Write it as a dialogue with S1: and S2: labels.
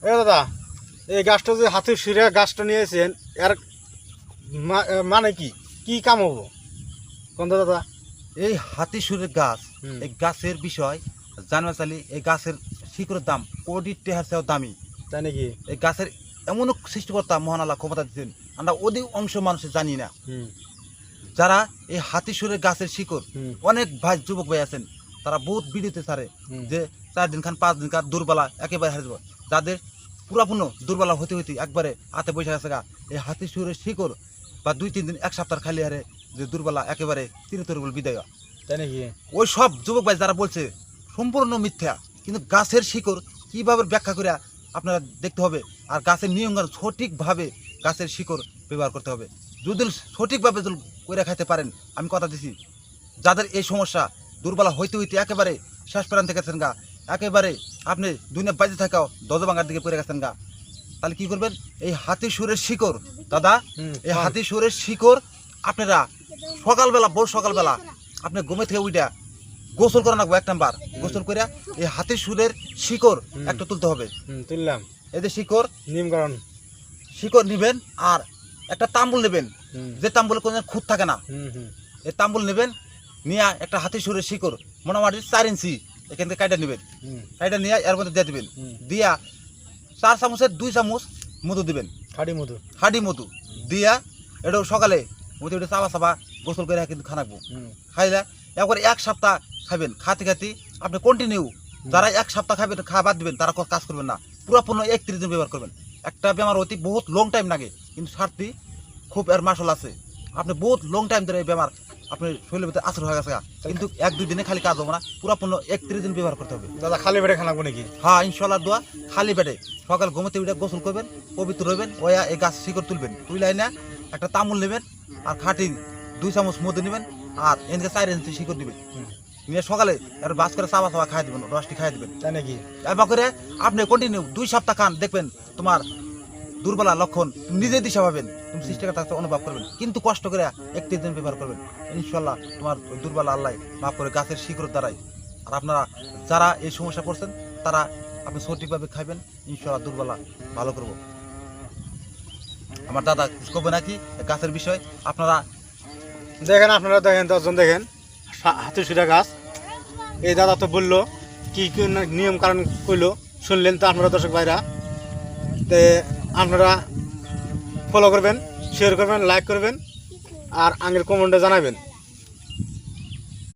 S1: এ দাদা, এই গাছটা যে হাতে শিরা গাছটা নিয়েছেন এর মানে কি কি কাম হবো কোন দাদা?
S2: এই হাতি সুরের গাছ, এই গাছের বিষয় জানবা চালি এই গাছের শিকড়ের দাম কোটি টেহার চেয়েও দামি,
S1: তাই নাকি?
S2: এই গাছের এমন সৃষ্টিকর্তা মহান আল্লাহ ক্ষমতা দিচ্ছেন, আমরা অধিক অংশ মানুষের জানি না। যারা এই হাতি সুরের গাছের শিকড়, অনেক ভাই যুবক ভাই আছেন তারা বহুত ভিডিওতে ছাড়ে যে 4 দিন খান 5 দিন খান দুর্বলা একেবারে হারিয়ে যাব, যাদের পুরাপূর্ণ দুর্বলা হতে হইতে একবারে হাতে বসে গেছে গা, এই হাতি সুরের শিকড় বা 2-3 দিন 1 সপ্তাহ খালি হারে যে দুর্বলা একেবারে তিরতরবল বিদায়।
S1: তাই নাকি?
S2: ওই সব যুবক ভাই যারা বলছে সম্পূর্ণ মিথ্যা। কিন্তু গাছের শিকড় কীভাবে ব্যাখ্যা করে আপনারা দেখতে হবে, আর গাছের নিয়মকানুন সঠিকভাবে গাছের শিকড় ব্যবহার করতে হবে। যদি সঠিকভাবে করে খাইতে পারেন, আমি কথা দিছি, যাদের এই সমস্যা দুর্বলা হইতে হইতে একেবারে শেষ প্রান্তে গেছেন গা, একেবারে আপনি দুনিয়া বাজে থাকাও দজভাঙ্গার দিকে পড়ে গেছেন গা, তাহলে কি করবেন? এই হাতি সুরের শিকড় দাদা, এই হাতি সুরের শিকড় আপনারা সকালবেলা, ভোর সকালবেলা আপনি ঘুমে থেকে উইটা গোসল করা লাগবে 1 নাম্বার। গোসল করে এই হাতি সুরের শিকড় একটা তুলতে হবে।
S1: তুললাম।
S2: এই যে শিকড়,
S1: নিয়মকরণ
S2: শিকড় নিবেন আর একটা তাম্বুল নেবেন, যে তাম্বুলে কোনো খুঁত থাকে না, এই তাম্বুল নেবেন, নিয়ে একটা হাতি সুরের শিকড় মোটামুটি 4 ইঞ্চি এখান থেকে কাইটা নেবেন, কাইটা নিয়ে এর মধ্যে দিয়ে দেবেন, দিয়া 4 চামচের 2 চামচ মধু দিবেন, হাঁড়ি মধু দিয়া এটা সকালে মধু এটা চাবা চাবা গোসল করে কিন্তু খানাকবো, খাইলে একবার 1 সপ্তাহ খাবেন। খাতে খাতে আপনি কন্টিনিউ, যারা 1 সপ্তাহ খাবেন খাওয়া বাদ দিবেন তারা কাজ করবেন না, পুরোপূর্ণ 31 দিন ব্যবহার করবেন। একটা বেমার অতি বহুত লং টাইম লাগে, কিন্তু সারতি খুব এর মাসল আছে। আপনি বহুত লং টাইম ধরে এই বেমার আপনার শরীরের ভিতরে আসর হয়ে গেছে, কিন্তু 1-2 দিনে খালি কাজ হবে না, পুরোপূর্ণ 31 দিন ব্যবহার করতে হবে।
S1: দাদা খালি পেটে খানাবো নাকি?
S2: হ্যাঁ, ইনশাল্লাহ দোয়া খালি পেটে সকাল ঘুমোতে উঠে গোসল করবেন, পবিত্র হইবেন, ওয়া এই গাছ শিকড় তুলবেন, তুলাই না একটা তামুল নেবেন আর খাটি 2 চামচ মধু নেবেন আর এনকে 4 ইঞ্চি শিকড় দিবেন, নিয়ে সকালে আর বাস করে চাবা চাবা খাই দেবেন, রসটি খাই দেবেন।
S1: তাই নাকি?
S2: এবার করে আপনি কন্টিনিউ 2 সপ্তাহ খান, দেখবেন তোমার দুর্বলা লক্ষণ নিজে দিশা পাবেন, তুমি সৃষ্টিকর্তা থাকতে অনুভব করবেন। কিন্তু কষ্ট করে 31 দিন ব্যবহার করবেন, ইনশাল্লাহ তোমার দুর্বলা আল্লাহ মাফ করে গাছের শিকড় দ্বারাই। আর আপনারা যারা এই সমস্যা করছেন তারা আপনি সঠিকভাবে খাইবেন, ইনশাল্লাহ দুর্বলা ভালো করব। আমার দাদা কবে নাকি গাছের বিষয় আপনারা
S1: দেখেন, আপনারা দেখেন, 10 জন দেখেন হাতি শিরা গাছ। এই দাদা তো বললো কি কি নিয়ম কারণ কইলো, শুনলেন তো আপনারা দর্শক ভাইরা। তে আপনারা ফলো করবেন, শেয়ার করবেন, লাইক করবেন আর আঙ্গের কমেন্টে জানাবেন।